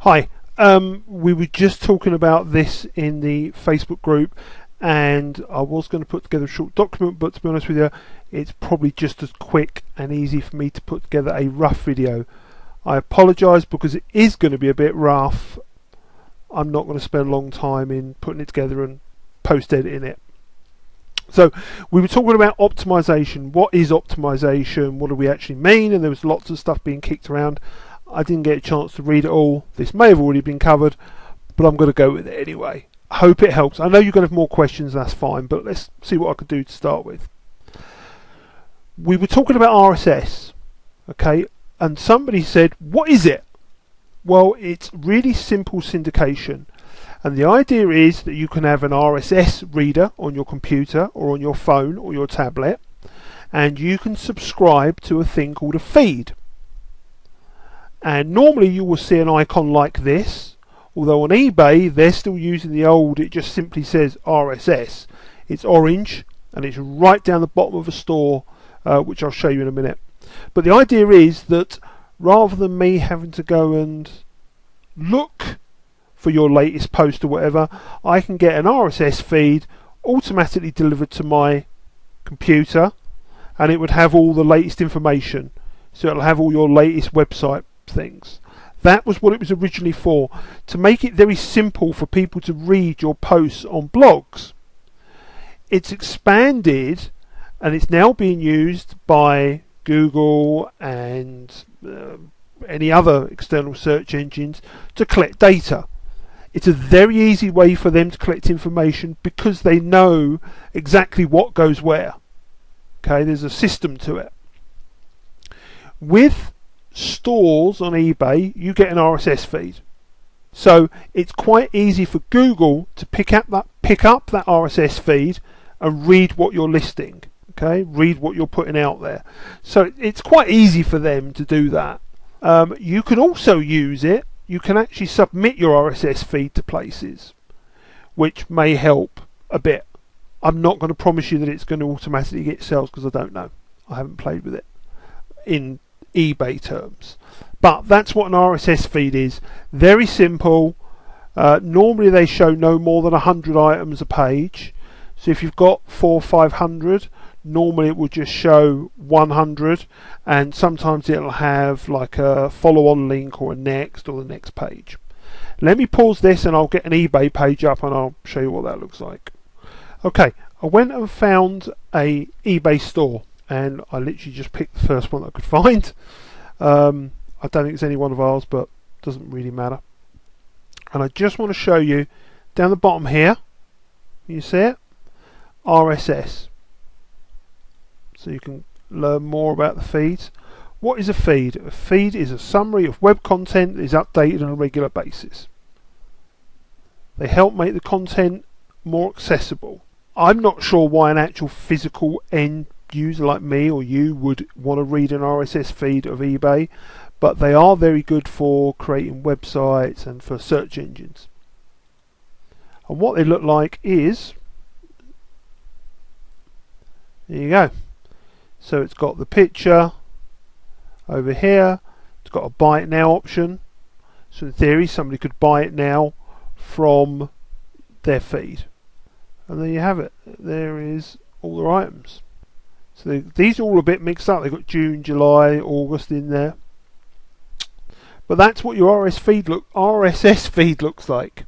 Hi, we were just talking about this in the Facebook group, and I was going to put together a short document, but to be honest with you, it's probably just as quick and easy for me to put together a rough video. I apologise because it is going to be a bit rough. I'm not going to spend a long time in putting it together and post-editing it. So we were talking about optimization. What is optimization? What do we actually mean? And there was lots of stuff being kicked around. I didn't get a chance to read it all. This may have already been covered, but I'm going to go with it anyway. I hope it helps. I know you're going to have more questions, that's fine, but let's see what I can do to start with. We were talking about RSS, okay, and somebody said, what is it? Well, it's really simple syndication. And the idea is that you can have an RSS reader on your computer or on your phone or your tablet, and you can subscribe to a thing called a feed. And normally you will see an icon like this, although on eBay they're still using the old, it just simply says RSS. It's orange and it's right down the bottom of a store, which I'll show you in a minute. But the idea is that rather than me having to go and look for your latest post or whatever, I can get an RSS feed automatically delivered to my computer, and it would have all the latest information. So it'll have all your latest website things. That was what it was originally for, to make it very simple for people to read your posts on blogs. It's expanded and it's now being used by Google and any other external search engines to collect data. It's a very easy way for them to collect information because they know exactly what goes where. Okay, there's a system to it. With stores on eBay, you get an RSS feed. So it's quite easy for Google to pick up that RSS feed and read what you're listing. Okay, read what you're putting out there. So it's quite easy for them to do that. You can also use it. You can actually submit your RSS feed to places, which may help a bit. I'm not going to promise you that it's going to automatically get sales because I don't know. I haven't played with it in eBay terms. But that's what an RSS feed is. Very simple. Normally they show no more than 100 items a page. So if you've got 400 or 500, normally it will just show 100, and sometimes it'll have like a follow-on link or a next or the next page. Let me pause this and I'll get an eBay page up and I'll show you what that looks like. Okay, I went and found a eBay store and I literally just picked the first one I could find. I don't think it's any one of ours, but it doesn't really matter. And I just want to show you down the bottom here, you see it? RSS. So you can learn more about the feeds. What is a feed? A feed is a summary of web content that is updated on a regular basis. They help make the content more accessible. I'm not sure why an actual physical end user like me or you would want to read an RSS feed of eBay, but they are very good for creating websites and for search engines. And what they look like is, there you go. So it's got the picture over here, it's got a buy it now option. So in theory somebody could buy it now from their feed. And there you have it. There is all their items. So these are all a bit mixed up. They've got June, July, August in there. But that's what your RSS feed looks like.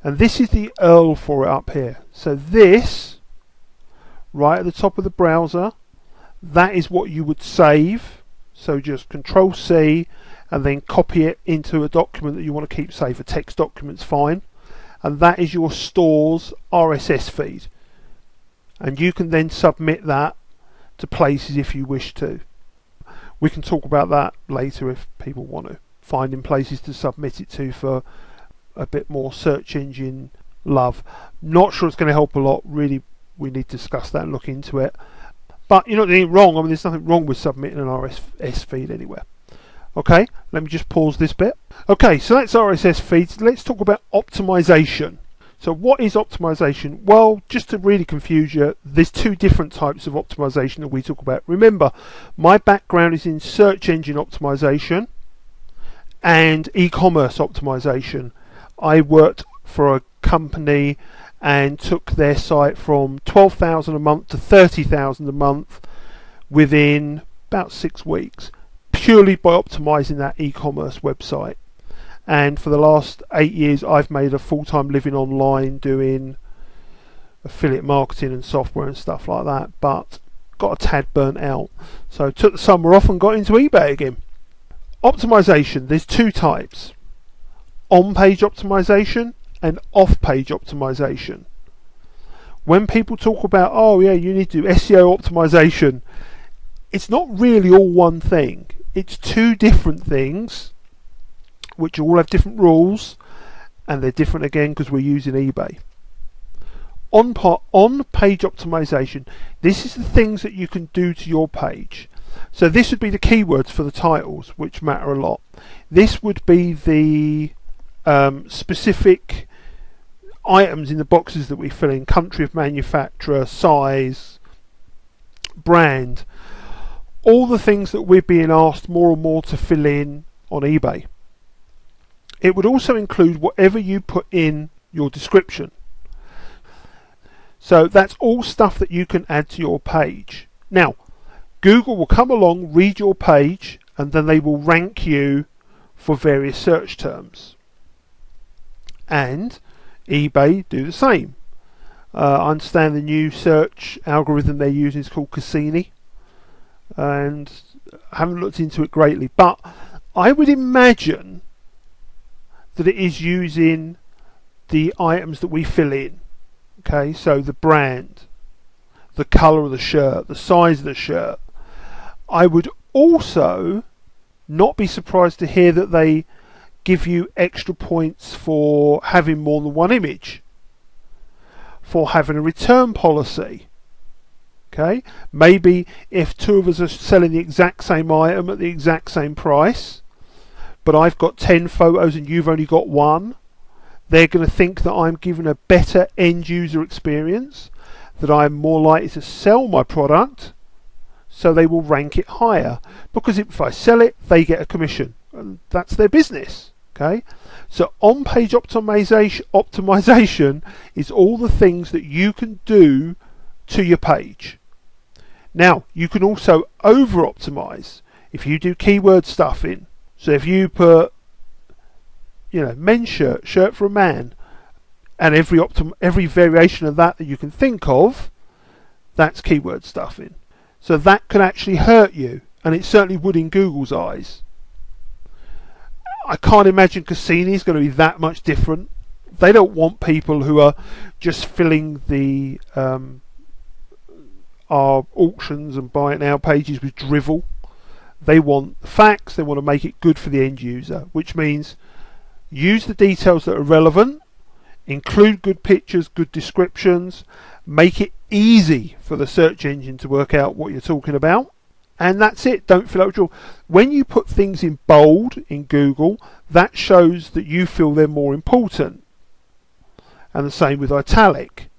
And this is the URL for it up here. So this, right at the top of the browser, that is what you would save. So just Control C and then copy it into a document that you want to keep safe. A text document's fine. And that is your store's RSS feed. And you can then submit that to places if you wish to. We can talk about that later if people want to. Finding places to submit it to for a bit more search engine love. Not sure it's going to help a lot. Really, we need to discuss that and look into it. But you're not doing it wrong. I mean, there's nothing wrong with submitting an RSS feed anywhere. Okay, let me just pause this bit. Okay, so that's RSS feeds. Let's talk about optimization. So what is optimization? Well, just to really confuse you, there's two different types of optimization that we talk about. Remember, my background is in search engine optimization, and e-commerce optimization. I worked for a company and took their site from 12,000 a month to 30,000 a month within about 6 weeks, purely by optimizing that e-commerce website. And for the last 8 years I've made a full-time living online doing affiliate marketing and software and stuff like that, but got a tad burnt out, so took the summer off and got into eBay again. Optimization, there's two types: on-page optimization and off-page optimization. When people talk about, oh yeah, you need to do SEO optimization, it's not really all one thing. It's two different things which all have different rules, and they're different again because we're using eBay. On-page optimization, this is the things that you can do to your page. So this would be the keywords for the titles, which matter a lot. This would be the specific items in the boxes that we fill in: country of manufacturer, size, brand, all the things that we're being asked more and more to fill in on eBay. It would also include whatever you put in your description. So that's all stuff that you can add to your page. Now, Google will come along, read your page, and then they will rank you for various search terms. And eBay do the same. I understand the new search algorithm they're using is called Cassini, and I haven't looked into it greatly, but I would imagine that it is using the items that we fill in. Okay, so the brand, the colour of the shirt, the size of the shirt. I would also not be surprised to hear that they give you extra points for having more than one image, for having a return policy. Okay, maybe if two of us are selling the exact same item at the exact same price, but I've got 10 photos and you've only got one, they're going to think that I'm giving a better end user experience, that I'm more likely to sell my product, so they will rank it higher, because if I sell it they get a commission, and that's their business. Okay, so on-page optimization is all the things that you can do to your page. Now you can also over-optimize if you do keyword stuffing. So if you put, men's shirt for a man, and every variation of that you can think of, that's keyword stuffing. So that can actually hurt you, and it certainly would in Google's eyes. I can't imagine Cassini is going to be that much different. They don't want people who are just filling the our auctions and buy it now pages with drivel. They want facts, they want to make it good for the end user, which means use the details that are relevant, include good pictures, good descriptions, make it easy for the search engine to work out what you're talking about, and that's it. Don't fill out with drivel. When you put things in bold in Google, that shows that you feel they're more important, and the same with italic.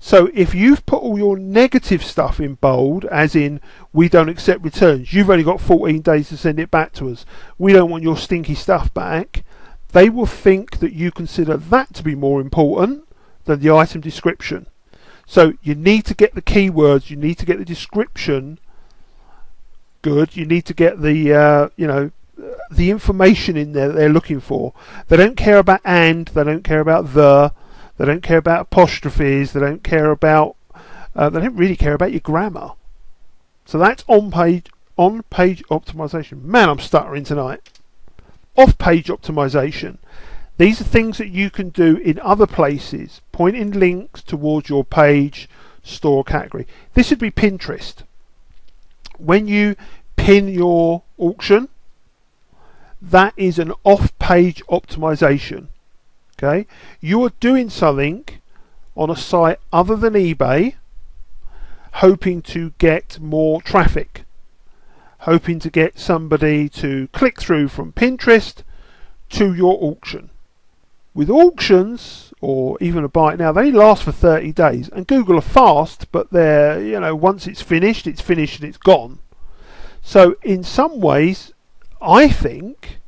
So if you've put all your negative stuff in bold, as in we don't accept returns, you've only got 14 days to send it back to us, we don't want your stinky stuff back, they will think that you consider that to be more important than the item description. So you need to get the keywords, you need to get the description good, you need to get the the information in there that they're looking for. They don't care about and, they don't care about the, they don't care about apostrophes, they don't care about they don't really care about your grammar. So that's on-page optimization. Man, I'm stuttering tonight. Off-page optimization. These are things that you can do in other places, pointing links towards your page, store, category. This would be Pinterest. When you pin your auction, that is an off-page optimization. Okay, you are doing something on a site other than eBay, hoping to get more traffic, hoping to get somebody to click through from Pinterest to your auction. With auctions, or even a buy it now, they last for 30 days, and Google are fast, but they're, once it's finished and it's gone. So in some ways, I think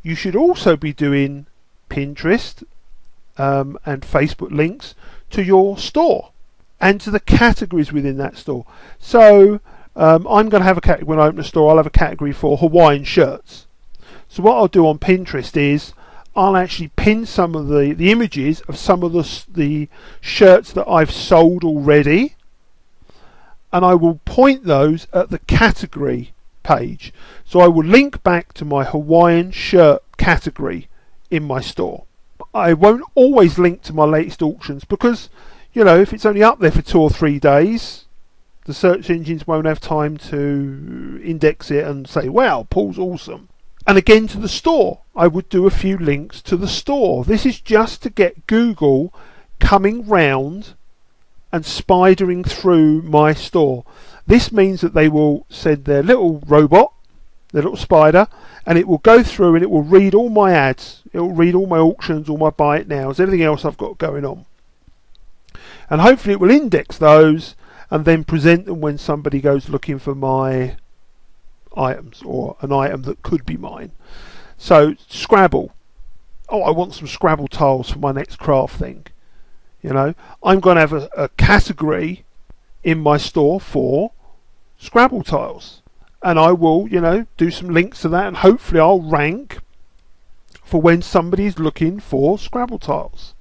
you should also be doing Pinterest and Facebook links to your store and to the categories within that store. So I'm going to have a category, when I open a store, I'll have a category for Hawaiian shirts. So what I'll do on Pinterest is I'll actually pin some of the images of some of the shirts that I've sold already, and I will point those at the category page. So I will link back to my Hawaiian shirt category in my store. I won't always link to my latest auctions because, you know, if it's only up there for 2 or 3 days, the search engines won't have time to index it and say, wow, Paul's awesome. And again, to the store, I would do a few links to the store. This is just to get Google coming round and spidering through my store. This means that they will send their little robot, their little spider, and it will go through and it will read all my ads. It will read all my auctions, all my buy it nows, everything else I've got going on. And hopefully it will index those and then present them when somebody goes looking for my items or an item that could be mine. So Scrabble. Oh, I want some Scrabble tiles for my next craft thing. You know, I'm going to have a category in my store for Scrabble tiles, and I will, you know, do some links to that, and hopefully I'll rank for when somebody's looking for Scrabble tiles.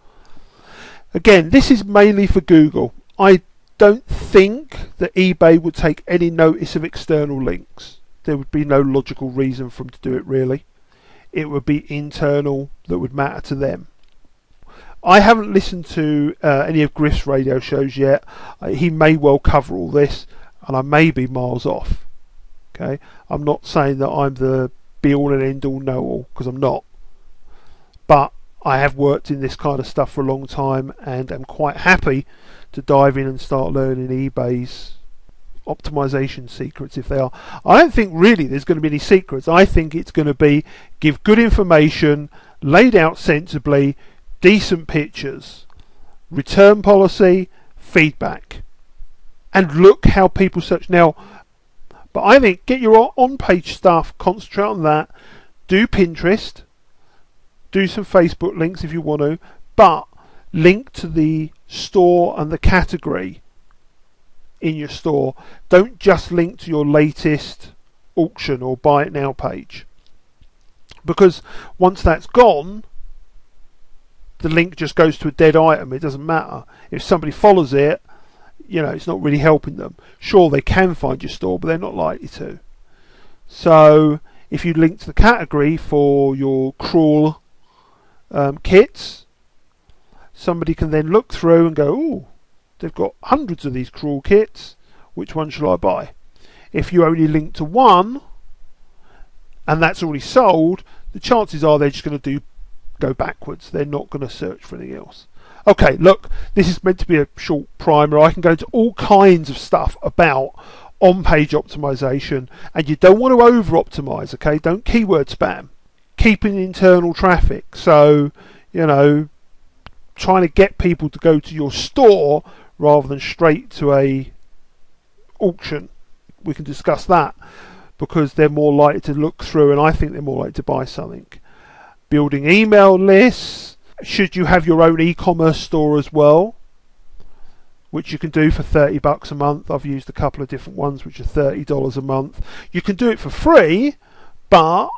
Again, this is mainly for Google. I don't think that eBay would take any notice of external links. There would be no logical reason for them to do it, really. It would be internal that would matter to them. I haven't listened to any of Griff's radio shows yet. He may well cover all this, and I may be miles off. Okay, I'm not saying that I'm the be-all and end-all know-all, because I'm not. But I have worked in this kind of stuff for a long time, and am quite happy to dive in and start learning eBay's optimization secrets, if they are. I don't think really there's going to be any secrets. I think it's going to be give good information, laid out sensibly, decent pictures, return policy, feedback, and look how people search now. But I think get your on-page stuff, concentrate on that, do Pinterest, do some Facebook links if you want to, but link to the store and the category in your store. Don't just link to your latest auction or buy it now page, because once that's gone, the link just goes to a dead item. It doesn't matter. If somebody follows it, you know, it's not really helping them. Sure, they can find your store, but they're not likely to. So if you link to the category for your crawl kits, somebody can then look through and go, oh, they've got hundreds of these crawl kits. Which one shall I buy? If you only link to one and that's already sold, the chances are they're just going to go backwards. They're not going to search for anything else. Okay, look, this is meant to be a short primer. I can go into all kinds of stuff about on-page optimization, and you don't want to over-optimize, okay? Don't keyword spam. Keeping internal traffic. So, you know, trying to get people to go to your store rather than straight to a auction. We can discuss that because they're more likely to look through, and I think they're more likely to buy something. Building email lists. Should you have your own e-commerce store as well, which you can do for $30 a month. I've used a couple of different ones which are $30 a month. You can do it for free, but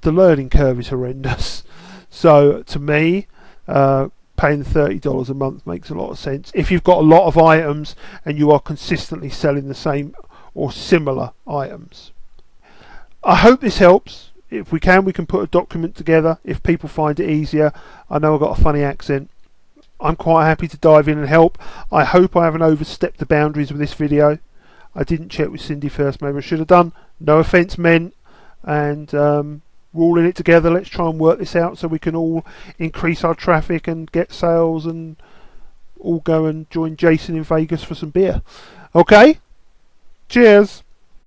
the learning curve is horrendous. So to me, paying $30 a month makes a lot of sense if you've got a lot of items and you are consistently selling the same or similar items. I hope this helps. If we can put a document together if people find it easier. I know I've got a funny accent. I'm quite happy to dive in and help. I hope I haven't overstepped the boundaries with this video. I didn't check with Cindy first, maybe I should have done. No offence meant. And we're all in it together. Let's try and work this out so we can all increase our traffic and get sales and all go and join Jason in Vegas for some beer. Okay? Cheers!